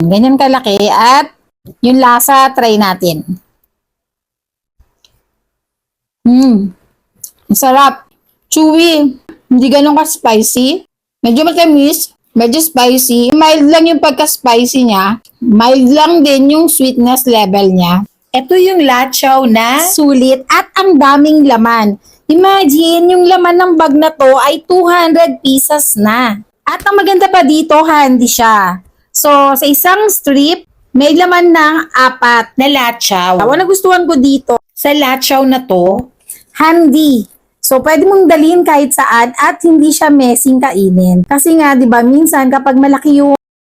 Ganyan kalaki at yung lasa, try natin. Masarap. Chewy. Hindi ganun ka-spicy. Medyo matamis. Medyo spicy. Mild lang yung pagka-spicy niya. Mild lang din yung sweetness level niya. Ito yung lachaw na Sulit at ang daming laman. Imagine, yung laman ng bag na to ay 200 pieces na. At ang maganda pa dito, handy siya. So, sa isang strip, may laman ng 4 na lachaw. Ang nagustuhan ko dito, Sa lachaw na to, handy. So, pwede mong dalhin kahit saan at hindi siya messing kainin. Kasi nga, di ba, minsan kapag malaki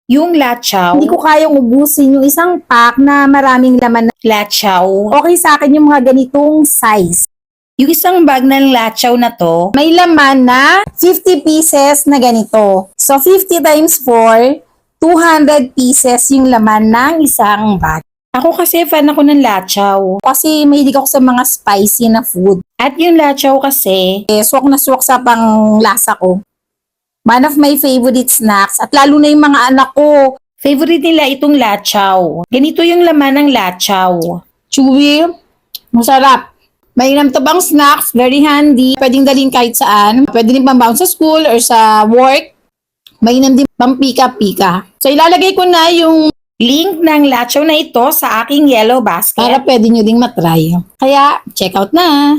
yung lachaw, hindi ko kayang ubusin yung isang pack na maraming laman na lachaw, okay sa akin yung mga ganitong size. yung isang bag ng lachaw na to, May laman na 50 pieces na ganito. So, 50 times 4, 200 pieces yung laman ng isang bag. ako kasi fan ako ng lachaw. Kasi mahilig ako sa mga spicy na food. At yung lachaw kasi, Swak na swak sa panglasa ko. One of my favorite snacks. At lalo na yung mga anak ko. favorite nila itong lachaw. Ganito yung laman ng lachaw. Chewy. Masarap. Mainam to bang snacks. Very handy. Pwedeng dalhin kahit saan. Pwede rin pambaon sa school or sa work. Mainam din pang pika-pika. So ilalagay ko na yung Link ng lachaw na ito sa aking yellow basket. para pwede nyo ding matry. Kaya, check out na!